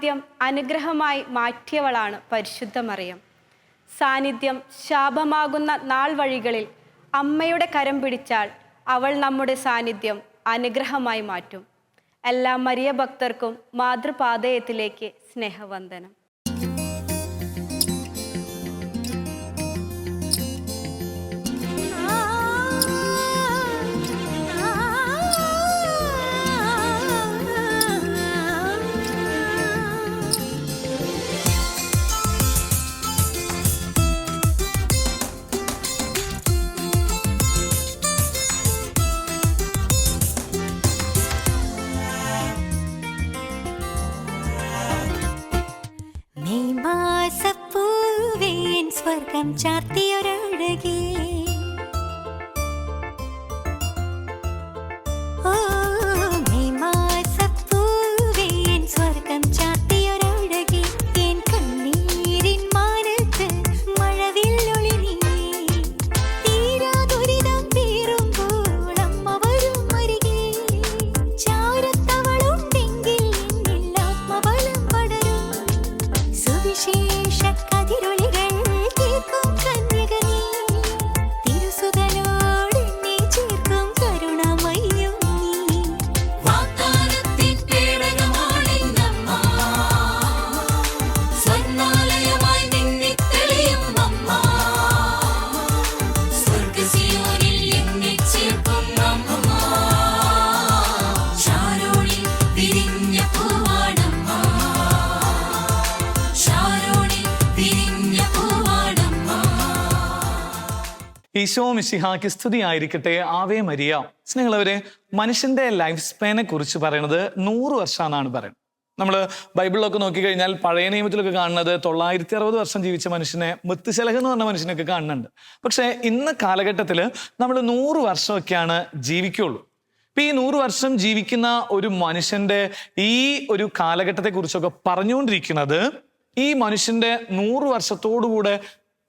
സാന്നിധ്യം അനുഗ്രഹമായി മാറ്റിയവളാണ് പരിശുദ്ധ മറിയം. സാന്നിധ്യം ശാപമാകുന്ന നാൾ വഴികളിൽ അമ്മയുടെ കരം പിടിച്ചാൽ അവൾ നമ്മുടെ സാന്നിധ്യം അനുഗ്രഹമായി മാറ്റും. എല്ലാ മരിയ ഭക്തർക്കും മാതൃപാതയത്തിലേക്ക് സ്നേഹവന്ദനം. സ്വർഗം ചാർത്തിയൊരഴകേ, ഓ മെയ് മാസപ്പൂവേ സ്വർഗം ചാർത്തിയൊരഴകേ, എൻ കണ്ണീരിൻ മാനത്ത് മഴവില്ലൊളി നീ, തീരാ ദുരിതം തീരുമ്പോൾ അമ്മ വരും അരികെ, ചാരത്തവളുണ്ടെങ്കിൽ എന്നിൽ ആത്മബലം പടരും, സുവിശേഷ കതിരൊളികൾ ഈശോ മിശിഹായ്ക്ക് സ്തുതിയായിരിക്കട്ടെ. Ave Maria. സ്നേഹമുള്ളവരെ, മനുഷ്യന്റെ ലൈഫ് സ്പാനെ കുറിച്ച് പറയുന്നത് 100 വർഷമാണെന്നാണ് പറയുന്നത്. നമ്മൾ ബൈബിളിലൊക്കെ നോക്കിക്കഴിഞ്ഞാൽ പഴയ നിയമത്തിലൊക്കെ കാണുന്നത് 960 വർഷം ജീവിച്ച മനുഷ്യനെ, മെത്തുശലഹ് എന്ന് പറഞ്ഞ മനുഷ്യനൊക്കെ കാണുന്നുണ്ട്. പക്ഷേ ഇന്ന് കാലഘട്ടത്തിൽ നമ്മൾ 100 വർഷമൊക്കെയാണ് ജീവിക്കുള്ളൂ. ഇപ്പം ഈ 100 വർഷം ജീവിക്കുന്ന ഒരു മനുഷ്യന്റെ ഈ ഒരു കാലഘട്ടത്തെ കുറിച്ചൊക്കെ പറഞ്ഞുകൊണ്ടിരിക്കുന്നത് ഈ മനുഷ്യന്റെ 100 വർഷത്തോടുകൂടെ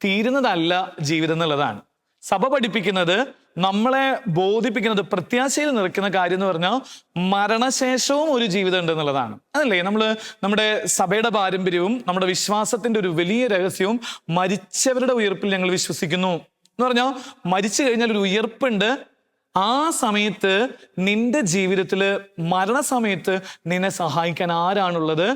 തീരുന്നതല്ല ജീവിതം എന്നുള്ളതാണ്. സഭ പഠിപ്പിക്കുന്നത്, നമ്മളെ ബോധിപ്പിക്കുന്നത്, പ്രത്യാശയിൽ നിൽക്കുന്ന കാര്യം എന്ന് പറഞ്ഞാൽ മരണശേഷവും ഒരു ജീവിതം ഉണ്ട് എന്നുള്ളതാണ്. അതല്ലേ നമ്മുടെ സഭയുടെ പാരമ്പര്യവും നമ്മുടെ വിശ്വാസത്തിന്റെ ഒരു വലിയ രഹസ്യവും മരിച്ചവരുടെ ഉയർപ്പിൽ ഞങ്ങൾ വിശ്വസിക്കുന്നു എന്ന് പറഞ്ഞാൽ, മരിച്ചു കഴിഞ്ഞാൽ ഒരു ഉയർപ്പുണ്ട്. ആ സമയത്ത് നിന്റെ ജീവിതത്തില് മരണസമയത്ത് നിന്നെ സഹായിക്കാൻ ആരാണുള്ളത്,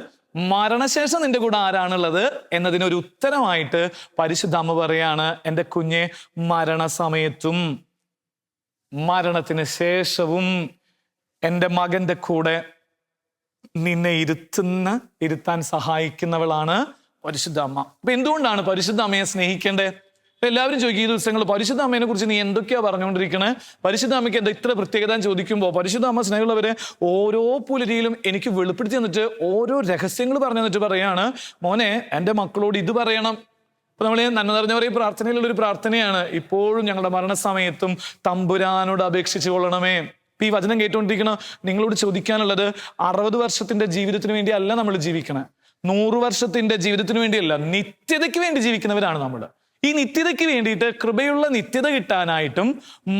മരണശേഷം നിന്റെ കൂടെ ആരാണുള്ളത് എന്നതിനൊരു ഉത്തരമായിട്ട് പരിശുദ്ധ അമ്മ പറയാണ്, എൻ്റെ കുഞ്ഞെ, മരണസമയത്തും മരണത്തിന് എൻ്റെ മകന്റെ കൂടെ നിന്നെ ഇരുത്താൻ സഹായിക്കുന്നവളാണ് പരിശുദ്ധ അമ്മ. അപ്പൊ എന്തുകൊണ്ടാണ് പരിശുദ്ധ അമ്മയെ സ്നേഹിക്കേണ്ടത്? എല്ലാവരും ചോദിക്കും ഈ ദിവസങ്ങൾ പരിശുദ്ധ അമ്മേനെ കുറിച്ച് നീ എന്തൊക്കെയാ പറഞ്ഞുകൊണ്ടിരിക്കണേ, പരിശുദ്ധ അമ്മയ്ക്ക് എന്താ ഇത്ര പ്രത്യേകത എന്ന് ചോദിക്കുമ്പോൾ, പരിശുദ്ധ അമ്മ സ്നേഹമുള്ളവരെ ഓരോ പുലരിയിലും എനിക്ക് വെളിപ്പെടുത്തി തന്നിട്ട് ഓരോ രഹസ്യങ്ങൾ പറഞ്ഞു തന്നിട്ട് പറയാണ്, മോനെ എൻ്റെ മക്കളോട് ഇത് പറയണം. അപ്പൊ നമ്മൾ നന്മ നിറഞ്ഞവരെ പ്രാർത്ഥനയിലുള്ളൊരു പ്രാർത്ഥനയാണ്, ഇപ്പോഴും ഞങ്ങളുടെ മരണസമയത്തും തമ്പുരാനോട് അപേക്ഷിച്ചു കൊള്ളണമേ. ഇപ്പൊ ഈ വചനം കേട്ടുകൊണ്ടിരിക്കണം, നിങ്ങളോട് ചോദിക്കാനുള്ളത്, 60 വർഷത്തിന്റെ ജീവിതത്തിന് വേണ്ടി അല്ല നമ്മൾ ജീവിക്കണേ, 100 വർഷത്തിന്റെ ജീവിതത്തിന് വേണ്ടിയല്ല, നിത്യതയ്ക്ക് വേണ്ടി ജീവിക്കുന്നവരാണ് നമ്മൾ. ഈ നിത്യതയ്ക്ക് വേണ്ടിയിട്ട്, കൃപയുള്ള നിത്യത കിട്ടാനായിട്ടും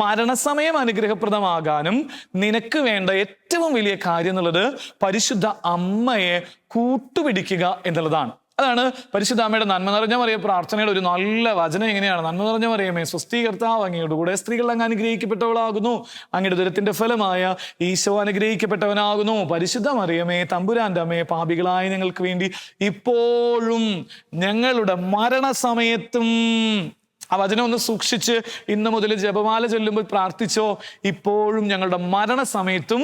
മരണസമയം അനുഗ്രഹപ്രദമാകാനും നിനക്ക് വേണ്ട ഏറ്റവും വലിയ കാര്യം എന്നുള്ളത് പരിശുദ്ധ അമ്മയെ കൂട്ടുപിടിക്കുക എന്നുള്ളതാണ്. അതാണ് പരിശുദ്ധ അമ്മയുടെ നന്മ നിറഞ്ഞ മറിയ പ്രാർത്ഥനയുടെ ഒരു നല്ല വചനം. എങ്ങനെയാണ്? നന്മ നിറഞ്ഞ മറിയമേ, സ്വസ്തി കർത്താവ് അങ്ങയുടെ കൂടെ സ്ത്രീകൾ അങ്ങ് അനുഗ്രഹിക്കപ്പെട്ടവളാകുന്നു, അങ്ങയുടെ ദുരത്തിന്റെ ഫലമായ ഈശോ അനുഗ്രഹിക്കപ്പെട്ടവനാകുന്നു. പരിശുദ്ധ മറിയമേ, തമ്പുരാന്റെ അമ്മയെ, പാപികളായ ഞങ്ങൾക്ക് വേണ്ടി ഇപ്പോഴും ഞങ്ങളുടെ മരണസമയത്തും. ആ വചനം ഒന്ന് സൂക്ഷിച്ച് ഇന്ന് മുതൽ ജപമാല ചൊല്ലുമ്പോൾ പ്രാർത്ഥിച്ചോ, ഇപ്പോഴും ഞങ്ങളുടെ മരണസമയത്തും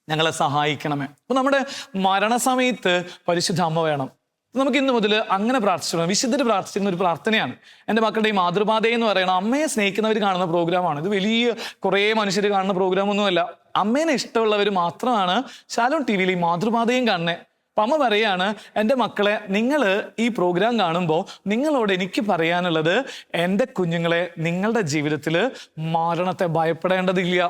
ഞങ്ങളെ സഹായിക്കണമേ. അപ്പൊ നമ്മുടെ മരണസമയത്ത് പരിശുദ്ധ അമ്മ വേണം. നമുക്ക് ഇന്ന് മുതൽ അങ്ങനെ പ്രാർത്ഥിക്കണം. വിശുദ്ധര് പ്രാർത്ഥിച്ചിരുന്ന ഒരു പ്രാർത്ഥനയാണ്. എൻ്റെ മക്കളുടെ ഈ മാതൃപാത എന്ന് പറയുന്നത് അമ്മയെ സ്നേഹിക്കുന്നവർ കാണുന്ന പ്രോഗ്രാമാണ്. ഇത് വലിയ കുറേ മനുഷ്യർ കാണുന്ന പ്രോഗ്രാമൊന്നുമല്ല. അമ്മേനെ ഇഷ്ടമുള്ളവർ മാത്രമാണ് ശാലോം TV-യിൽ ഈ മാതൃപാതയും കാണുന്നത്. അപ്പം അമ്മ പറയാണ്, എൻ്റെ മക്കളെ, നിങ്ങൾ ഈ പ്രോഗ്രാം കാണുമ്പോൾ നിങ്ങളോട് എനിക്ക് പറയാനുള്ളത്, എൻ്റെ കുഞ്ഞുങ്ങളെ, നിങ്ങളുടെ ജീവിതത്തിൽ മരണത്തെ ഭയപ്പെടേണ്ടതില്ല.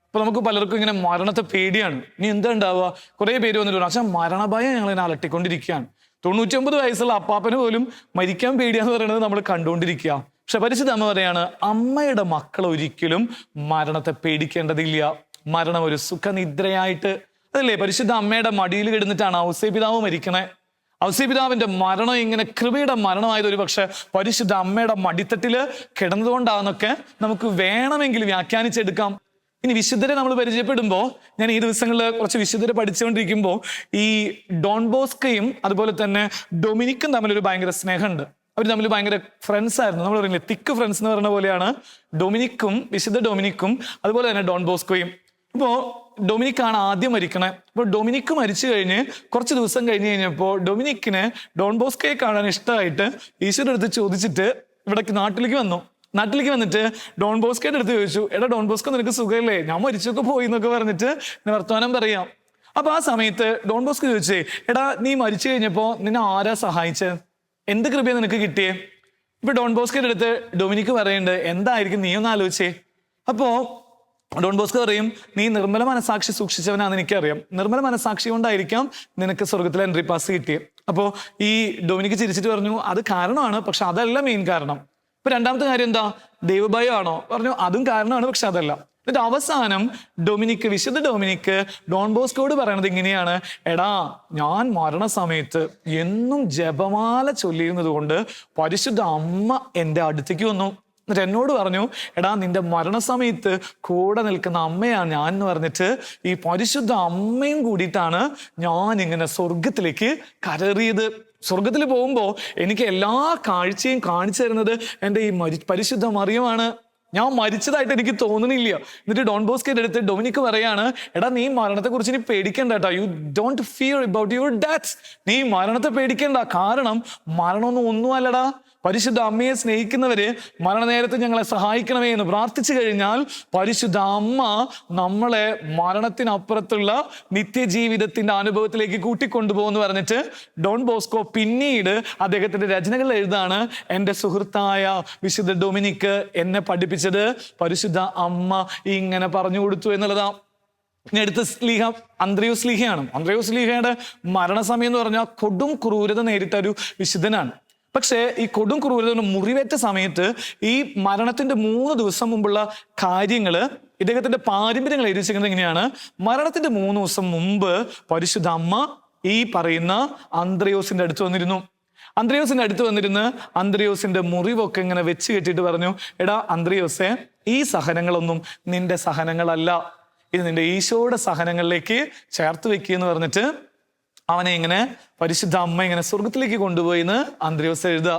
അപ്പൊ നമുക്ക് പലർക്കും ഇങ്ങനെ മരണത്തെ പേടിയാണ്. ഇനി എന്താ ഉണ്ടാവുക? കുറേ പേര് വന്നിട്ട് പക്ഷെ മരണഭയം ഞങ്ങളിങ്ങനെ അലട്ടിക്കൊണ്ടിരിക്കുകയാണ്. 99 വയസ്സുള്ള അപ്പാപ്പന് പോലും മരിക്കാൻ പേടിയാന്ന് പറയുന്നത് നമ്മൾ കണ്ടുകൊണ്ടിരിക്കുക. പക്ഷെ പരിശുദ്ധ അമ്മ പറയാണ്, അമ്മയുടെ മക്കൾ ഒരിക്കലും മരണത്തെ പേടിക്കേണ്ടതില്ല. മരണം ഒരു സുഖനിദ്രയായിട്ട് അതല്ലേ, പരിശുദ്ധ അമ്മയുടെ മടിയിൽ കിടന്നിട്ടാണ് ഔസേ പിതാവ് മരിക്കണേ. ഔസേ പിതാവിന്റെ മരണം ഇങ്ങനെ കൃപയുടെ മരണമായത് ഒരു പക്ഷെ പരിശുദ്ധ അമ്മയുടെ മടിത്തട്ടില് കിടന്നതുകൊണ്ടാണെന്നൊക്കെ നമുക്ക് വേണമെങ്കിൽ വ്യാഖ്യാനിച്ചെടുക്കാം. ഇനി വിശുദ്ധരെ നമ്മൾ പരിചയപ്പെടുമ്പോൾ, ഞാൻ ഈ ദിവസങ്ങളിൽ കുറച്ച് വിശുദ്ധരെ പഠിച്ചുകൊണ്ടിരിക്കുമ്പോൾ ഈ ഡോൺ ബോസ്കയും അതുപോലെ തന്നെ ഡൊമിനിക്കും തമ്മിലൊരു ഭയങ്കര സ്നേഹമുണ്ട്. അവർ തമ്മിൽ ഭയങ്കര ഫ്രണ്ട്സ് ആയിരുന്നു. നമ്മൾ പറയുന്നത് തിക്ക് ഫ്രണ്ട്സ് എന്ന് പറയുന്ന പോലെയാണ് ഡൊമിനിക്കും, വിശുദ്ധ ഡൊമിനിക്കും അതുപോലെ തന്നെ ഡോൺ ബോസ്കോയും. ഇപ്പോൾ ഡൊമിനിക്കാണ് ആദ്യം മരിക്കണേ. അപ്പോൾ ഡൊമിനിക്ക് മരിച്ചു കഴിഞ്ഞ് കുറച്ച് ദിവസം കഴിഞ്ഞപ്പോൾ ഡൊമിനിക്കിന് ഡോൺ ബോസ്കോയെ കാണാൻ ഇഷ്ടമായിട്ട് ഈശോയുടെ അടുത്ത് ചോദിച്ചിട്ട് ഇവിടേക്ക് നാട്ടിലേക്ക് വന്നു. നാട്ടിലേക്ക് വന്നിട്ട് ഡോൺ ബോസ്കോയുടെ അടുത്ത് ചോദിച്ചു, എടാ ഡോൺ ബോസ്കോ നിനക്ക് സുഖമല്ലേ, ഞാൻ മരിച്ചൊക്കെ പോയി എന്നൊക്കെ പറഞ്ഞിട്ട് വർത്തമാനം പറയാം. അപ്പൊ ആ സമയത്ത് ഡോൺ ബോസ്കോ ചോദിച്ചേ, എടാ നീ മരിച്ചു കഴിഞ്ഞപ്പോ നിന്നെ ആരാ സഹായിച്ചത്, എന്ത് കൃപയെ നിനക്ക് കിട്ടിയേ? ഇപ്പൊ ഡോൺ ബോസ്കോയുടെ അടുത്ത് ഡൊമിനിക്ക് പറയുന്നുണ്ട്, എന്തായിരിക്കും നീ ഒന്ന് ആലോചിച്ചേ. അപ്പോ ഡോൺ ബോസ്കോ പറയും, നീ നിർമ്മല മനസാക്ഷി സൂക്ഷിച്ചവനാന്ന് എനിക്കറിയാം, നിർമ്മല മനസാക്ഷി കൊണ്ടായിരിക്കാം നിനക്ക് സ്വർഗത്തിലെ എൻട്രി പാസ് കിട്ടിയത്. അപ്പോ ഈ ഡൊമിനിക്ക് ചിരിച്ചിട്ട് പറഞ്ഞു, അത് കാരണമാണ്, പക്ഷെ അതല്ല മെയിൻ കാരണം. ഇപ്പൊ രണ്ടാമത്തെ കാര്യം എന്താ, ദൈവഭയമാണോ? പറഞ്ഞു, അതും കാരണമാണ്, പക്ഷെ അതല്ല. എന്നിട്ട് അവസാനം ഡൊമിനിക്ക്, വിശുദ്ധ ഡൊമിനിക്ക് ഡോൺ ബോസ്കോയോട് പറയണത് ഇങ്ങനെയാണ്, എടാ ഞാൻ മരണസമയത്ത് എന്നും ജപമാല ചൊല്ലിയിരുന്നത് കൊണ്ട് പരിശുദ്ധ അമ്മ എൻ്റെ അടുത്തേക്ക് വന്നു. എന്നിട്ട് എന്നോട് പറഞ്ഞു, എടാ നിന്റെ മരണസമയത്ത് കൂടെ നിൽക്കുന്ന അമ്മയാണ് ഞാൻ എന്ന് പറഞ്ഞിട്ട് ഈ പരിശുദ്ധ അമ്മയും കൂടിയിട്ടാണ് ഞാൻ ഇങ്ങനെ സ്വർഗത്തിലേക്ക് കയറിയത്. സ്വർഗത്തിൽ പോകുമ്പോൾ എനിക്ക് എല്ലാ കാഴ്ചയും കാണിച്ചു തരുന്നത് എൻ്റെ ഈ പരിശുദ്ധ മറിയമാണ്. ഞാൻ മരിച്ചതായിട്ട് എനിക്ക് തോന്നുന്നില്ല. എന്നിട്ട് ഡോൺ ബോസ്കോയുടെ അടുത്ത് ഡൊമിനിക്ക് പറയാണ്, എടാ നീ മരണത്തെ കുറിച്ച് നീ പേടിക്കണ്ട കേട്ടോ, you don't fear about your death. നീ മരണത്തെ പേടിക്കണ്ട, കാരണം മരണമൊന്നും അല്ലടാ. പരിശുദ്ധ അമ്മയെ സ്നേഹിക്കുന്നവര് മരണനേരത്ത് ഞങ്ങളെ സഹായിക്കണമേ എന്ന് പ്രാർത്ഥിച്ചു കഴിഞ്ഞാൽ പരിശുദ്ധ അമ്മ നമ്മളെ മരണത്തിനപ്പുറത്തുള്ള നിത്യജീവിതത്തിന്റെ അനുഭവത്തിലേക്ക് കൂട്ടിക്കൊണ്ടുപോകുമെന്ന് പറഞ്ഞിട്ട് ഡോൺ ബോസ്കോ പിന്നീട് അദ്ദേഹത്തിന്റെ രചനകൾ എഴുതാണ്, എൻ്റെ സുഹൃത്തായ വിശുദ്ധ ഡൊമിനിക്ക് എന്നെ പഠിപ്പിച്ചത് പരിശുദ്ധ അമ്മ ഇങ്ങനെ പറഞ്ഞു കൊടുത്തു എന്നുള്ളതാ. ഇനി അടുത്ത സ്ലീഹ അന്ത്രയോസ് സ്ലീഹയാണ്. അന്ത്രയോസ് സ്ലീഹയുടെ മരണസമയം എന്ന് പറഞ്ഞാൽ കൊടും ക്രൂരത നേരിട്ട ഒരു വിശുദ്ധനാണ്. പക്ഷേ ഈ കൊടും ക്രൂരത മുറിവേറ്റ സമയത്ത് ഈ മരണത്തിന്റെ 3 ദിവസം മുമ്പുള്ള കാര്യങ്ങള് ഇദ്ദേഹത്തിന്റെ പാരമ്പര്യങ്ങൾ എഴുതിച്ചിരിക്കുന്നത് എങ്ങനെയാണ്, മരണത്തിന്റെ 3 ദിവസം മുമ്പ് പരിശുദ്ധ അമ്മ ഈ പറയുന്ന അന്ത്രയോസിന്റെ അടുത്ത് വന്നിരുന്നു. അന്ത്രയോസിന്റെ അടുത്ത് വന്നിരുന്ന് അന്ത്രയോസിന്റെ മുറിവൊക്കെ ഇങ്ങനെ വെച്ച് കെട്ടിയിട്ട് പറഞ്ഞു, എടാ അന്ത്രയോസെ, ഈ സഹനങ്ങളൊന്നും നിന്റെ സഹനങ്ങളല്ല, ഇത് നിന്റെ ഈശോയുടെ സഹനങ്ങളിലേക്ക് ചേർത്ത് വെക്കുക എന്ന് പറഞ്ഞിട്ട് അവനെ ഇങ്ങനെ പരിശുദ്ധ അമ്മ ഇങ്ങനെ സ്വർഗത്തിലേക്ക് കൊണ്ടുപോയി എന്ന് അന്ത്രയോസ് എഴുതുക.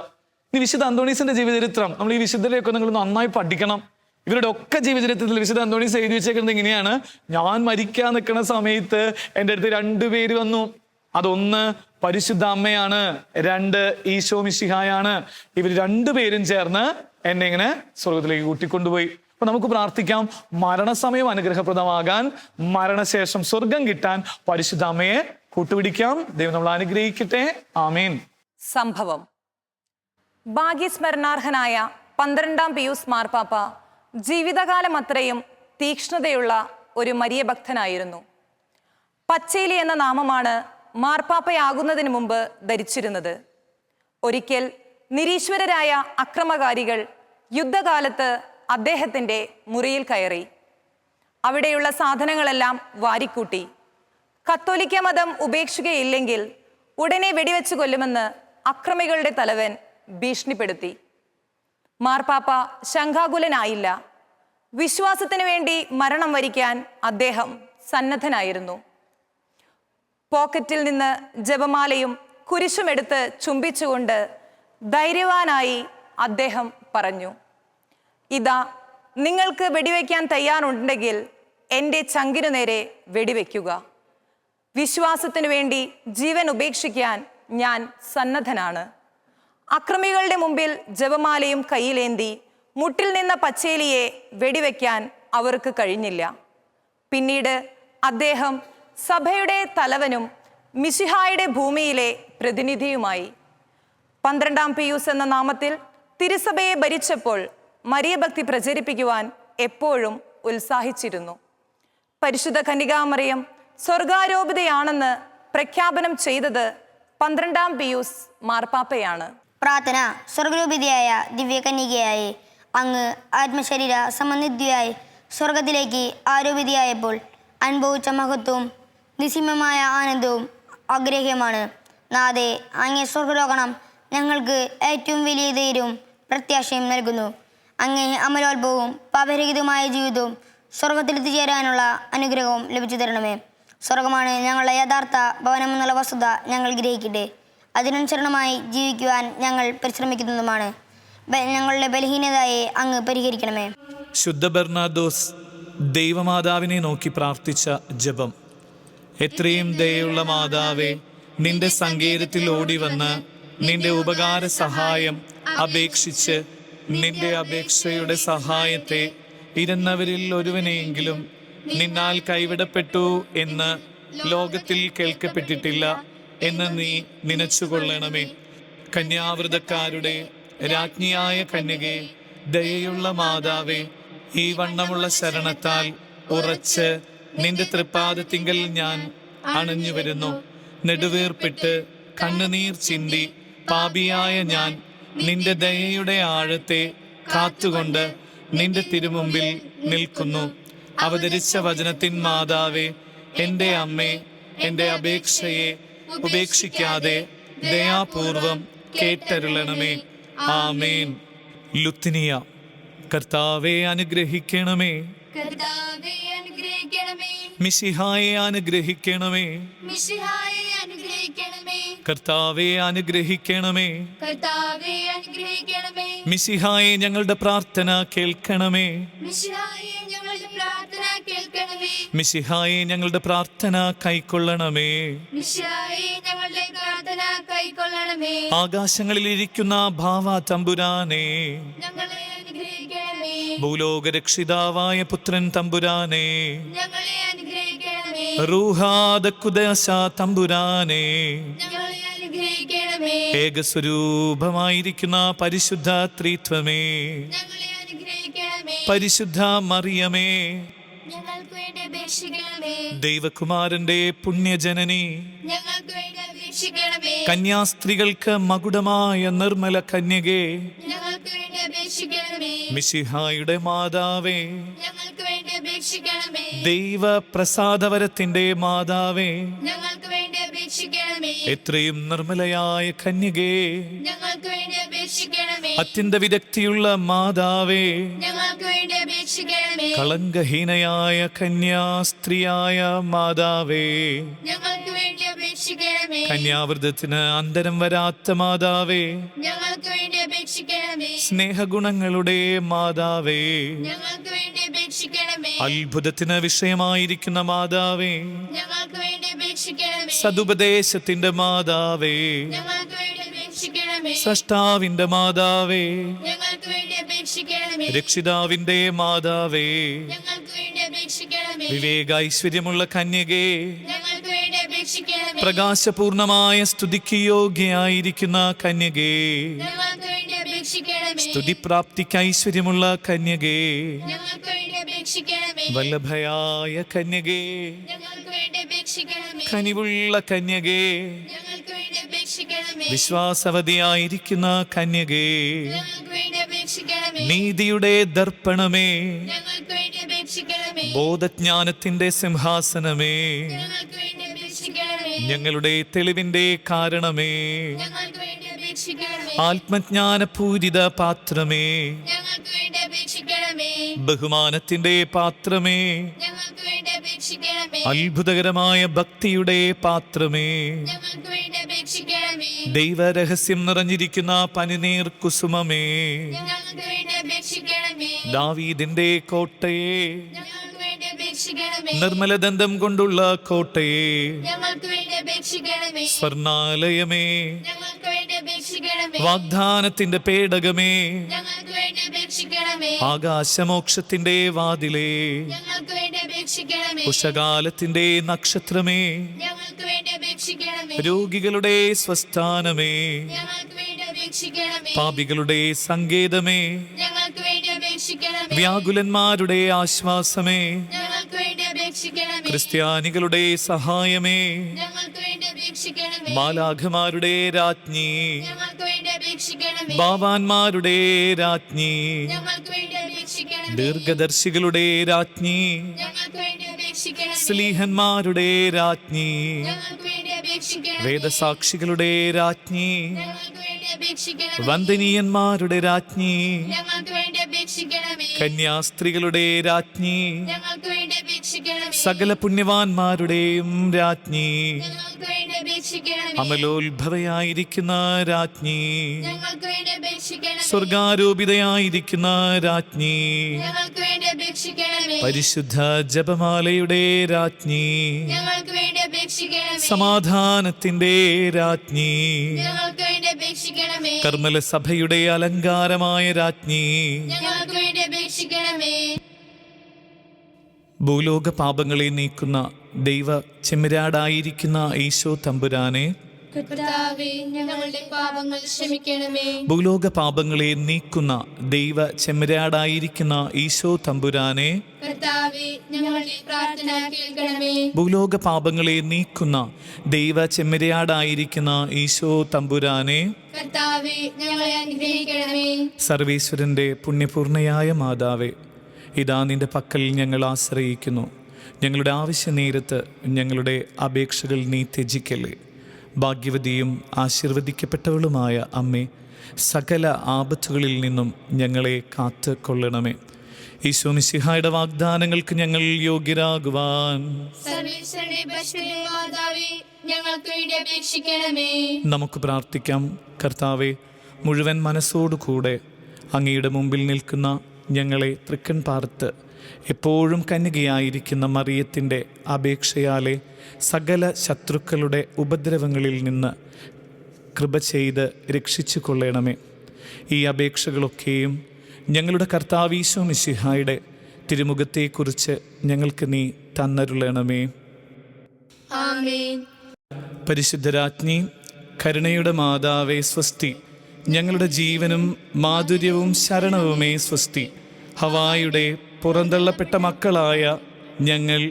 ഇനി വിശുദ്ധ അന്തോണീസിന്റെ ജീവചരിത്രം നമ്മൾ ഈ വിശുദ്ധരെയൊക്കെ നിങ്ങൾ നന്നായി പഠിക്കണം. ഇവരുടെ ഒക്കെ ജീവചരിത്രത്തിൽ വിശുദ്ധ അന്തോണീസ് എഴുതി വെച്ചേക്കുന്നത് ഇങ്ങനെയാണ്, ഞാൻ മരിക്കാൻ നിൽക്കുന്ന സമയത്ത് എൻ്റെ അടുത്ത് 2 പേര് വന്നു. അതൊന്ന് പരിശുദ്ധ അമ്മയാണ്, 2 ഈശോ മിശിഹായാണ്. ഇവർ 2 പേരും ചേർന്ന് എന്നെ ഇങ്ങനെ സ്വർഗത്തിലേക്ക് കൂട്ടിക്കൊണ്ടുപോയി. അപ്പൊ നമുക്ക് പ്രാർത്ഥിക്കാം, മരണസമയം അനുഗ്രഹപ്രദമാകാൻ, മരണശേഷം സ്വർഗം കിട്ടാൻ പരിശുദ്ധ അമ്മയെ കൂട്ടുപിടിക്കാം. ദൈവം നമ്മൾ അനുഗ്രഹിക്കട്ടെ. ആമേൻ. സംഭവം: ഭാഗ്യസ്മരണാർഹനായ 12-ാം പിയൂസ് മാർപ്പാപ്പ ജീവിതകാലം അത്രയും തീക്ഷ്ണതയുള്ള ഒരു മരിയ ഭക്തനായിരുന്നു. പച്ചേലി എന്ന നാമമാണ് മാർപ്പാപ്പയാകുന്നതിന് മുമ്പ് ധരിച്ചിരുന്നത്. ഒരിക്കൽ നിരീശ്വരരായ അക്രമകാരികൾ യുദ്ധകാലത്ത് അദ്ദേഹത്തിൻ്റെ മുറിയിൽ കയറി. അവിടെയുള്ള സാധനങ്ങളെല്ലാം വാരിക്കൂട്ടി. കത്തോലിക്ക മതം ഉപേക്ഷിക്കുകയില്ലെങ്കിൽ ഉടനെ വെടിവെച്ച് കൊല്ലുമെന്ന് അക്രമികളുടെ തലവൻ ഭീഷണിപ്പെടുത്തി. മാർപ്പാപ്പ ശങ്കാകുലനായില്ല. വിശ്വാസത്തിനു വേണ്ടി മരണം വരിക്കാൻ അദ്ദേഹം സന്നദ്ധനായിരുന്നു. പോക്കറ്റിൽ നിന്ന് ജപമാലയും കുരിശുമെടുത്ത് ചുംബിച്ചുകൊണ്ട് ധൈര്യവാനായി അദ്ദേഹം പറഞ്ഞു, ഇതാ, നിങ്ങൾക്ക് വെടിവെക്കാൻ തയ്യാറുണ്ടെങ്കിൽ എൻ്റെ ചങ്കിനു നേരെ വെടിവെക്കുക. വിശ്വാസത്തിനു വേണ്ടി ജീവൻ ഉപേക്ഷിക്കാൻ ഞാൻ സന്നദ്ധനാണ്. അക്രമികളുടെ മുമ്പിൽ ജപമാലയും കയ്യിലേന്തി മുട്ടിൽ നിന്ന പച്ചേലിയെ വെടിവെക്കാൻ അവർക്ക് കഴിഞ്ഞില്ല. പിന്നീട് അദ്ദേഹം സഭയുടെ തലവനും മിശിഹായുടെ ഭൂമിയിലെ പ്രതിനിധിയുമായി. 12-ാം പിയൂസ് എന്ന നാമത്തിൽ തിരുസഭയെ ഭരിച്ചപ്പോൾ മരിയഭക്തി പ്രചരിപ്പിക്കുവാൻ എപ്പോഴും ഉത്സാഹിച്ചിരുന്നു. പരിശുദ്ധ കന്യകാമറിയം സ്വർഗാരോപിതയാണെന്ന് പ്രഖ്യാപനം ചെയ്തത് 12-ാം പിയൂസ് മാർപ്പാപ്പയാണ്. പ്രാർത്ഥന. സ്വർഗരൂപിതയായ ദിവ്യകന്യകയായി അങ്ങ് ആത്മശരീര സമന്വിതയായി സ്വർഗത്തിലേക്ക് ആരോപിതയായപ്പോൾ അനുഭവിച്ച മഹത്വവും നിസ്സീമമായ ആനന്ദവും ആഗ്രഹ്യമാണ്. നാഥേ, അങ്ങേ സ്വർഗലോകണം ഞങ്ങൾക്ക് ഏറ്റവും വലിയ ധൈര്യവും പ്രത്യാശയും നൽകുന്നു. അങ്ങേ അമലോത്ഭവവും പാപരഹിതമായ ജീവിതവും സ്വർഗത്തിലെത്തിച്ചേരാനുള്ള അനുഗ്രഹവും ലഭിച്ചു തരണമേ. സ്വർഗമാണ് ഞങ്ങളുടെ യഥാർത്ഥ ഭവനമെന്നുള്ള വസ്തുത ഞങ്ങൾ ഗ്രഹിക്കട്ടെ. അതിനനുസരണമായി ജീവിക്കുവാൻ ഞങ്ങൾ പരിശ്രമിക്കുന്നതുമാണ്. ഞങ്ങളുടെ ബലഹീനതയെ അങ്ങ് പരിഹരിക്കണമേ. ശുദ്ധ ബെർണാദോസ് ദൈവമാതാവിനെ നോക്കി പ്രാർത്ഥിച്ച ജപം. എത്രയും ദയുള്ള മാതാവേ, നിന്റെ സങ്കേതത്തിൽ ഓടി വന്ന് നിന്റെ ഉപകാര സഹായം അപേക്ഷിച്ച് നിന്റെ അപേക്ഷയുടെ സഹായത്തെ ഇരുന്നവരിൽ ഒരുവനെയെങ്കിലും നിന്നാൽ കൈവിടപ്പെട്ടു എന്ന് ലോകത്തിൽ കേൾക്കപ്പെട്ടിട്ടില്ല എന്ന് നീ നനച്ചുകൊള്ളണമേ. കന്യാവ്രതക്കാരുടെ രാജ്ഞിയായ കന്യകേ, ദയയുള്ള മാതാവേ, ഈ വണ്ണമുള്ള ശരണത്താൽ ഉറച്ച് നിന്റെ തൃപ്പാദത്തിങ്കൽ ഞാൻ അണഞ്ഞു വരുന്നു. നെടുവീർപ്പിട്ട് കണ്ണുനീർ ചിന്തി പാപിയായ ഞാൻ നിന്റെ ദയയുടെ ആഴത്തെ കാത്തുകൊണ്ട് നിന്റെ തിരുമുമ്പിൽ നിൽക്കുന്നു. അവതരിച്ച വചനത്തിൻ മാതാവേ, എൻ്റെ അമ്മേ, എൻ്റെ അപേക്ഷയെ ഉപേക്ഷിക്കാതെ ദയാപൂർവം കേട്ടരുളണമേ. ആമേൻ. ലുത്തിനിയ. കർത്താവെ അനുഗ്രഹിക്കണമേ. കർത്താവേ അനുഗ്രഹിക്കണമേ. മിശിഹായെ അനുഗ്രഹിക്കണമേ. മിശിഹായെ അനുഗ്രഹിക്കണമേ. കർത്താവെ അനുഗ്രഹിക്കണമേ. കർത്താവേ അനുഗ്രഹിക്കണമേ. മിശിഹായെ ഞങ്ങളുടെ പ്രാർത്ഥന കേൾക്കണമേ. മിശിഹായെ ഞങ്ങളുടെ പ്രാർത്ഥന കേൾക്കണമേ. മിശിഹായെ ഞങ്ങളുടെ പ്രാർത്ഥന കൈക്കൊള്ളണമേ. മിശിഹായെ ഞങ്ങളുടെ പ്രാർത്ഥന കൈക്കൊള്ളണമേ. ആകാശങ്ങളിൽ ഇരിക്കുന്ന ഭാവ തമ്പുരാനെ, ഞങ്ങളെ അനുഗ്രഹിക്കണമേ. ഭൂലോകരക്ഷിതാവായ പുത്രൻ തമ്പുരാനെ, ഞങ്ങളെ അനുഗ്രഹിക്കണമേ. റൂഹാദക്കുദശ തമ്പുരാനെ, ഞങ്ങളെ അനുഗ്രഹിക്കണമേ. ഏകസ്വരൂപമായിരിക്കുന്ന പരിശുദ്ധ ത്രിത്വമേ, ഞങ്ങളെ അനുഗ്രഹിക്കണമേ. പരിശുദ്ധ മറിയമേ, ഞങ്ങൾക്ക് വേണ്ടി അപേക്ഷിക്കണമേ. ദൈവകുമാരന്റെ പുണ്യജനനി, ഞങ്ങൾക്ക് വേണ്ടി അപേക്ഷിക്കണമേ. കന്യാസ്ത്രീകൾക്ക് മകുടമായ നിർമ്മല കന്യകേ, ഞങ്ങൾക്ക് വേണ്ടി അപേക്ഷിക്കണമേ. മിശിഹായുടെ മാതാവേ, ഞങ്ങൾക്ക് വേണ്ടി അപേക്ഷിക്കണമേ. ദൈവ പ്രസാദവരത്തിന്റെ മാതാവേ, ഞങ്ങൾക്ക് വേണ്ടി അപേക്ഷിക്കണമേ. എത്രയും നിർമ്മലയായ കന്യകേ, ഞങ്ങൾക്ക് വേണ്ടി അപേക്ഷിക്കണമേ. അത്യന്ത വിദഗ്ധിയുള്ള മാതാവേ, ഞങ്ങൾക്ക് വേണ്ടി അപേക്ഷിക്കണമേ. കളങ്കഹീനയായ കന്യാസ്ത്രീയായ മാതാവേ, ഞങ്ങൾക്ക് വേണ്ടി അപേക്ഷിക്കണമേ. കന്യാവ്രതത്തിന് അന്തരം വരാത്ത മാതാവേ, ഞങ്ങൾക്ക് വേണ്ടി അപേക്ഷിക്കണമേ. സ്നേഹഗുണങ്ങളുടെ മാതാവേ, ഞങ്ങൾക്ക് വേണ്ടി അപേക്ഷിക്കണമേ. അത്ഭുതത്തിന് വിഷയമായിരിക്കുന്ന മാതാവേ, ഞങ്ങൾക്ക് വേണ്ടി അപേക്ഷിക്കണമേ. സതുപദേശത്തിന്റെ മാതാവേ, ഞങ്ങൾക്ക് വേണ്ടി അപേക്ഷിക്കണമേ. സൃഷ്ടാവിന്റെ മാതാവേ, ഞങ്ങൾക്ക് വേണ്ടി അപേക്ഷിക്കണമേ. രക്ഷിതാവിന്റെ മാതാവേ, ഞങ്ങൾക്ക് വേണ്ടി അപേക്ഷിക്കണമേ. വിവേക ഐശ്വര്യമുള്ള കന്യകേ, ഞങ്ങൾക്ക് വേണ്ടി അപേക്ഷിക്കണമേ. പ്രകാശപൂർണമായ സ്തുതിക്ക് യോഗ്യയായിരിക്കുന്ന കന്യകേ, ഞങ്ങൾക്ക് വേണ്ടി അപേക്ഷിക്കണമേ. സ്തുതിപ്രാപ്തിക്ക് ഐശ്വര്യമുള്ള കന്യകേ, ഞങ്ങൾക്ക് വേണ്ടി അപേക്ഷിക്കണമേ. വല്ലഭയായ കന്യകേ, ഞങ്ങൾക്ക് വേണ്ടി അപേക്ഷിക്കണമേ. കനിവുള്ള കന്യകേ, ഞങ്ങൾക്ക് വേണ്ടി അപേക്ഷിക്കണമേ. വിശ്വാസവതിയായിരിക്കുന്ന കന്യകേ, ഞങ്ങൾക്ക് വേണ്ടി അപേക്ഷിക്കണമേ. നീതിയുടെ ദർപ്പണമേ, ഞങ്ങൾക്ക് വേണ്ടി അപേക്ഷിക്കണമേ. ബോധജ്ഞാനത്തിന്റെ സിംഹാസനമേ, ഞങ്ങൾക്ക് വേണ്ടി അപേക്ഷിക്കണമേ. ഞങ്ങളുടെ തെളിവിന്റെ കാരണമേ, ഞങ്ങൾക്ക് വേണ്ടി അപേക്ഷിക്കണമേ. ആത്മജ്ഞാനപൂരിത പാത്രമേ, ഞങ്ങൾക്ക് വേണ്ടി അപേക്ഷിക്കണമേ. ബഹുമാനത്തിന്റെ പാത്രമേ, ഞങ്ങൾക്ക് വേണ്ടി അപേക്ഷിക്കണമേ. അത്ഭുതകരമായ ഭക്തിയുടെ പാത്രമേ, ഞങ്ങൾക്ക് വേണ്ടി അപേക്ഷിക്കണമേ. ദൈവരഹസ്യം നിറഞ്ഞിരിക്കുന്ന പനിനീർ കുസുമമേ, ഞങ്ങൾക്ക് വേണ്ടി അപേക്ഷിക്കണമേ. ദാവീദിന്റെ കോട്ടയെ, ഞങ്ങൾക്ക് വേണ്ടി അപേക്ഷിക്കണമേ. നിർമ്മലദന്തം കൊണ്ടുള്ള കോട്ടയെ, ഞങ്ങൾക്ക് വേണ്ടി അപേക്ഷിക്കണമേ. സ്വർണാലയമേ, ഞങ്ങൾക്ക് വേണ്ടി അപേക്ഷിക്കണമേ. വാഗ്ദാനത്തിന്റെ പേടകമേ, ഞങ്ങൾക്ക് വേണ്ടി അപേക്ഷിക്കണമേ. ആകാശമോക്ഷത്തിന്റെ വാതിലേ, ഞങ്ങൾക്ക് വേണ്ടി അപേക്ഷിക്കണമേ. ഉഷകാലത്തിന്റെ നക്ഷത്രമേ, ഞങ്ങൾക്ക് വേണ്ടി അപേക്ഷിക്കണമേ. രോഗികളുടെ സ്വസ്ഥാനമേ, ഞങ്ങൾക്ക് വേണ്ടി അപേക്ഷിക്കണമേ. പാപികളുടെ സങ്കേതമേ, ഞങ്ങൾക്ക് വേണ്ടി അപേക്ഷിക്കണമേ. വ്യാകുലന്മാരുടെ ആശ്വാസമേ, ഞങ്ങൾക്ക് വേണ്ടി അപേക്ഷിക്കണമേ. ക്രിസ്ത്യാനികളുടെ സഹായമേ, ഞങ്ങൾക്ക് വേണ്ടി അപേക്ഷിക്കണമേ. മാലാഖമാരുടെ രാജ്ഞി, ഞങ്ങൾക്ക് വേണ്ടി അപേക്ഷിക്കണമേ. ബാബാന്മാരുടെ രാജ്ഞി, ഞങ്ങൾക്ക് വേണ്ടി അപേക്ഷിക്കണമേ. ദീർഘദർശികളുടെ രാജ്ഞി, ഞങ്ങൾക്ക് വേണ്ടി അപേക്ഷിക്കണമേ. സ്ലീഹന്മാരുടെ രാജ്ഞി, ഞങ്ങൾക്ക് വേണ്ടി അപേക്ഷിക്കണമേ. വേദസാക്ഷികളുടെ രാജ്ഞി, ഞങ്ങൾക്ക് വേണ്ടി അപേക്ഷിക്കണമേ. വന്ദനീയന്മാരുടെ രാജ്ഞി, ഞങ്ങൾക്ക് വേണ്ടി അപേക്ഷിക്കണമേ. കന്യാസ്ത്രീകളുടെ രാജ്ഞി, ഞങ്ങൾക്ക് വേണ്ടി അപേക്ഷിക്കണമേ. സകല പുണ്യവാന്മാരുടെയും രാജ്ഞി, ഞങ്ങൾക്ക് വേണ്ടി അപേക്ഷിക്കണമേ. അമലോത്ഭവയായിരിക്കുന്ന രാജ്ഞി, ഞങ്ങൾക്ക് വേണ്ടി അപേക്ഷിക്കണമേ. സ്വർഗാരോപിതയായിരിക്കുന്ന രാജ്ഞി, ഞങ്ങൾക്ക് വേണ്ടി അപേക്ഷിക്കണമേ. പരിശുദ്ധ ജപമാലയുടെ രാജ്ഞി, ഞങ്ങൾക്ക് വേണ്ടി അപേക്ഷിക്കണമേ. സമാധാനത്തിന്റെ രാജ്ഞി, ഞങ്ങൾക്ക് വേണ്ടി അപേക്ഷിക്കണമേ. കർമ്മല സഭയുടെ അലങ്കാരമായ രാജ്ഞി, ഞങ്ങൾക്ക് വേണ്ടി അപേക്ഷിക്കണമേ. ഭൂലോക പാപങ്ങളെ നീക്കുന്ന ദൈവ ചെമ്മരാടായിരിക്കുന്ന ഈശോ തമ്പുരാനെ, കർത്താവേ, ഞങ്ങളുടെ പാപങ്ങൾ ക്ഷമിക്കണമേ. ഭൂലോക പാപങ്ങളെ നീക്കുന്ന ദൈവ ചെമ്മരാടായിരിക്കുന്ന ഈശോ തമ്പുരാനെ, കർത്താവേ, ഞങ്ങളുടെ പ്രാർത്ഥന കേൾക്കണമേ. ഭൂലോക പാപങ്ങളെ നീക്കുന്ന ദൈവ ചെമ്മരാടായിരിക്കുന്ന ഈശോ തമ്പുരാനെ, കർത്താവേ, ഞങ്ങളെ അനുഗ്രഹിക്കണമേ. സർവേശ്വരന്റെ പുണ്യപൂർണയായ മാതാവേ, ഇതാ നിന്റെ പക്കൽ ഞങ്ങൾ ആശ്രയിക്കുന്നു. ഞങ്ങളുടെ ആവശ്യ നേരത്ത് ഞങ്ങളുടെ അപേക്ഷകൾ നീ ത്യജിക്കല്ലേ. ഭാഗ്യവതിയും ആശീർവദിക്കപ്പെട്ടവളുമായ അമ്മേ, സകല ആപത്തുകളിൽ നിന്നും ഞങ്ങളെ കാത്ത് കൊള്ളണമേ. ഈശോ മിശിഹായുടെ വാഗ്ദാനങ്ങൾക്ക് ഞങ്ങൾ യോഗ്യരാകുവാൻ സർവേശ്വരന്റെ പരിശുദ്ധ മാതാവേ, ഞങ്ങൾക്ക് വേണ്ടി അപേക്ഷിക്കണമേ. നമുക്ക് പ്രാർത്ഥിക്കാം. കർത്താവെ, മുഴുവൻ മനസ്സോടുകൂടെ അങ്ങയുടെ മുമ്പിൽ നിൽക്കുന്ന ഞങ്ങളെ തൃക്കൺ പാർത്ത് എപ്പോഴും കന്യകയായിരിക്കുന്ന മറിയത്തിൻ്റെ അപേക്ഷയാലെ സകല ശത്രുക്കളുടെ ഉപദ്രവങ്ങളിൽ നിന്ന് കൃപ ചെയ്ത് രക്ഷിച്ചു കൊള്ളണമേ. ഈ അപേക്ഷകളൊക്കെയും ഞങ്ങളുടെ കർത്താവ് ഈശോ മിശിഹായുടെ തിരുമുഖത്തെക്കുറിച്ച് ഞങ്ങൾക്ക് നീ തന്നരുളണമേ. ആമേൻ. പരിശുദ്ധരാജ്ഞി, കരുണയുടെ മാതാവേ സ്വസ്തി. ഞങ്ങളുടെ ജീവനും മാധുര്യവും ശരണവുമേ സ്വസ്തി. ഹവായുടെ പുറന്തള്ളപ്പെട്ട മക്കളായ ഞങ്ങൾ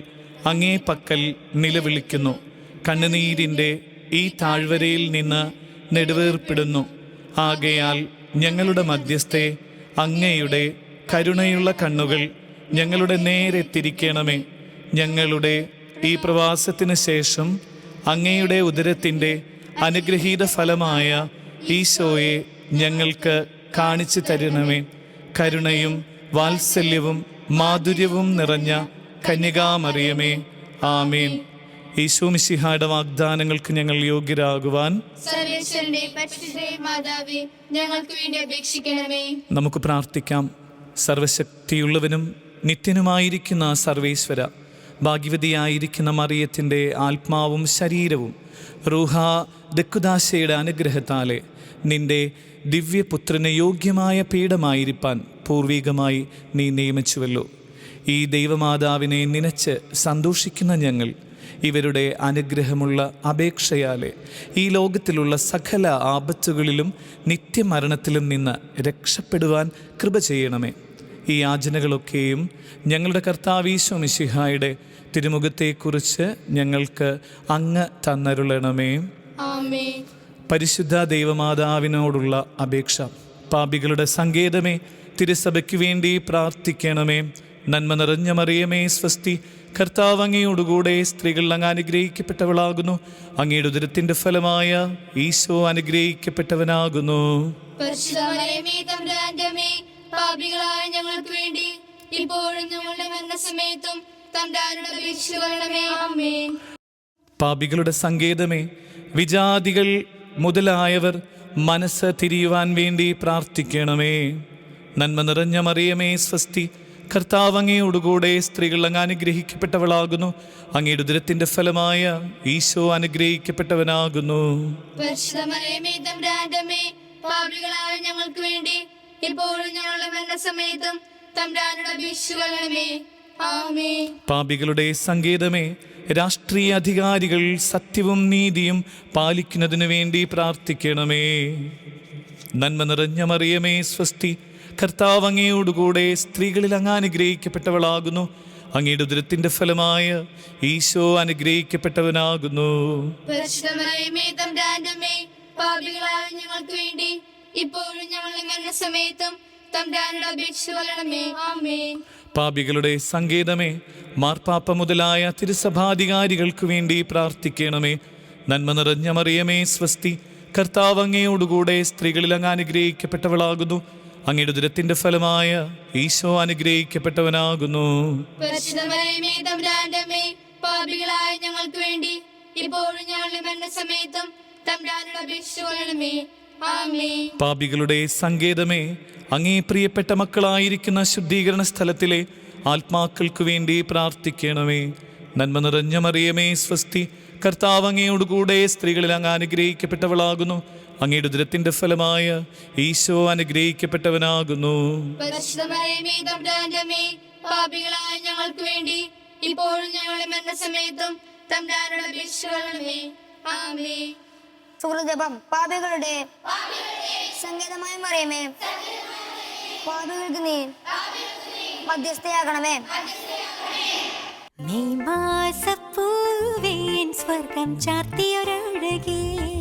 അങ്ങേ പക്കൽ നിലവിളിക്കുന്നു. കണ്ണുനീരിൻ്റെ ഈ താഴ്വരയിൽ നിന്ന് നെടുവേർപ്പെടുന്നു. ആകയാൽ ഞങ്ങളുടെ മധ്യസ്ഥെ അങ്ങയുടെ കരുണയുള്ള കണ്ണുകൾ ഞങ്ങളുടെ നേരെ തിരിക്കണമേ. ഞങ്ങളുടെ ഈ പ്രവാസത്തിന് ശേഷം അങ്ങയുടെ ഉദരത്തിൻ്റെ അനുഗ്രഹീത ഫലമായ ഈശോയെ ഞങ്ങൾക്ക് കാണിച്ചു തരണമേ. കരുണയും വാത്സല്യവും മാധുര്യവും നിറഞ്ഞ കന്യകാമറിയമേ, ആമേൻ. ഈശോ മിശിഹായുടെ വാഗ്ദാനങ്ങൾക്ക് ഞങ്ങൾ യോഗ്യരാകുവാൻ സർവേശ്വരന്റെ പരിശുദ്ധ മാതാവേ, ഞങ്ങൾക്ക് വേണ്ടി അപേക്ഷിക്കണമേ. നമുക്ക് പ്രാർത്ഥിക്കാം. സർവശക്തിയുള്ളവനും നിത്യനുമായിരിക്കുന്ന സർവേശ്വര, ഭാഗ്യവതിയായിരിക്കുന്ന മറിയത്തിൻ്റെ ആത്മാവും ശരീരവും റൂഹ ദക്കുദാശയുടെ അനുഗ്രഹത്താലെ നിന്റെ ദിവ്യപുത്രന് യോഗ്യമായ പീഠമായിരിക്കാൻ പൂർവികമായി നീ നിയമിച്ചുവല്ലോ. ഈ ദൈവമാതാവിനെ നനച്ച് സന്തോഷിക്കുന്ന ഞങ്ങൾ ഇവരുടെ അനുഗ്രഹമുള്ള അപേക്ഷയാലെ ഈ ലോകത്തിലുള്ള സകല ആപത്തുകളിലും നിത്യമരണത്തിലും നിന്ന് രക്ഷപ്പെടുവാൻ കൃപ ചെയ്യണമേ. ഈ യാചനകളൊക്കെയും ഞങ്ങളുടെ കർത്താവ് ഈശോ മിശിഹായുടെ തിരുമുഖത്തെക്കുറിച്ച് ഞങ്ങൾക്ക് അങ്ങ് തന്നരുളണമേ. ആമേൻ. പരിശുദ്ധ ദൈവമാതാവിനോടുള്ള അപേക്ഷ. പാപികളുടെ സങ്കേതമേ, തിരുസഭയ്ക്ക് വേണ്ടി പ്രാർത്ഥിക്കണമേ. നന്മ നിറഞ്ഞ മറിയമേ സ്വസ്തി. കർത്താവ് അങ്ങയോടുകൂടെ സ്ത്രീകൾ അങ്ങ് അനുഗ്രഹിക്കപ്പെട്ടവളാകുന്നു. അങ്ങയുടെ ഉദരത്തിൻ്റെ ഫലമായ ഈശോ അനുഗ്രഹിക്കപ്പെട്ടവനാകുന്നു. പരിശുദ്ധ മറിയമേ, തമ്പുരാന്റെ അമ്മേ, പാപികളായ ഞങ്ങൾക്ക് വേണ്ടി ഇപ്പോഴും ഞങ്ങളുടെ മരണസമയത്തും തമ്പുരാനോട് അപേക്ഷിക്കണമേ. ആമേൻ. പാപികളുടെ സങ്കേതമേ, വിജാതികൾ മുതലായവർ മനസ്സ് തിരിയുവാൻ വേണ്ടി പ്രാർത്ഥിക്കണമേ. നന്മ നിറഞ്ഞ മറിയമേ സ്വസ്തി. കർത്താവ് അങ്ങയോടുകൂടെ സ്ത്രീകൾ അങ്ങ് അനുഗ്രഹിക്കപ്പെട്ടവളാകുന്നു. അങ്ങയുടെ ഉദരത്തിൻ്റെ ഫലമായ ഈശോ അനുഗ്രഹിക്കപ്പെട്ടവനാകുന്നു. പരിശുദ്ധ മറിയമേ, തമ്പുരാന്റെ അമ്മേ, പാപികളായ ഞങ്ങൾക്ക് വേണ്ടി ഇപ്പോഴും ഞങ്ങളുടെ മരണസമയത്തും തമ്പുരാനോട് അപേക്ഷിക്കണമേ. ആമേൻ. പാപികളുടെ സങ്കേതമേ, രാഷ്ട്രീയ അധികാരികൾ സത്യവും നീതിയും പാലിക്കുന്നതിനു വേണ്ടി പ്രാർത്ഥിക്കണമേ. നന്മ നിറഞ്ഞ മറിയമേ സ്വസ്തി. കർത്താവ് അങ്ങയോടുകൂടെ സ്ത്രീകളിൽ അങ്ങ് അനുഗ്രഹിക്കപ്പെട്ടവളാകുന്നു. അങ്ങയുടെ ഉദരത്തിൻ്റെ ഫലമായ ഈശോ അനുഗ്രഹിക്കപ്പെട്ടവനാകുന്നു. പരിശുദ്ധ മറിയമേ, തമ്പുരാന്റെ അമ്മേ, പാപികളായ ഞങ്ങൾക്ക് വേണ്ടി ഇപ്പോഴും ഞങ്ങളുടെ മരണസമയത്തും തമ്പുരാനുടെ അപേക്ഷ കൊള്ളണമേ. ആമേൻ. പാപികളുടെ സങ്കേതമേ, മാർപ്പാപ്പ മുതലായ തിരുസഭാധികാരികൾക്കു വേണ്ടി പ്രാർത്ഥിക്കണമേ. നന്മ നിറഞ്ഞ മറിയമേ സ്വസ്തി, കർത്താവ് അങ്ങയോടുകൂടെ സ്ത്രീകളിൽ അങ്ങ് അനുഗ്രഹിക്കപ്പെട്ടവളാകുന്നു. അങ്ങയുടെ ഉദരത്തിന്റെ ഫലമായ ഈശോ അനുഗ്രഹിക്കപ്പെട്ടവനാകുന്നു. പരിശുദ്ധ മറിയമേ തമ്പുരാന്റെ അമ്മേ, പാപികളായ ഞങ്ങൾക്ക് വേണ്ടി ഇപ്പോഴും ഞങ്ങളുടെ മരണസമയത്തും തമ്പുരാനോട് അപേക്ഷ കൊള്ളണമേ. ആമേൻ. പാപികളുടെ സങ്കേതമേ, അങ്ങേ പ്രിയപ്പെട്ട മക്കളായിരിക്കുന്ന ശുദ്ധീകരണ സ്ഥലത്തിലെ ആത്മാക്കൾക്കു വേണ്ടി പ്രാർത്ഥിക്കണമേ. നന്മ നിറഞ്ഞ മറിയമേ സ്വസ്തി, കർത്താവ് അങ്ങയോടുകൂടെ സ്ത്രീകളിൽ അങ്ങ് അനുഗ്രഹിക്കപ്പെട്ടവളാകുന്നു. അങ്ങയുടെ ഉദരത്തിന്റെ ഫലമായ ഈശോ അനുഗ്രഹിക്കപ്പെട്ടവനാകുന്നു. പരിശുദ്ധ മറിയമേ തമ്പുരാന്റെ അമ്മേ, പാപികളായ ഞങ്ങൾക്ക് വേണ്ടി ഇപ്പോഴും ഞങ്ങളുടെ മരണസമയത്തും തമ്പുരാനോട് അപേക്ഷ കൊള്ളണമേ. ആമേൻ. സുഹൃജപം പാപികളുടെ സംഗീതമായ മറിയമേ, പാപികൾക്ക് നീ മധ്യസ്ഥയാകണമേ. മെയ് മാസപ്പൂവേൻ സ്വർഗം ചാർത്തിയൊരഴകേ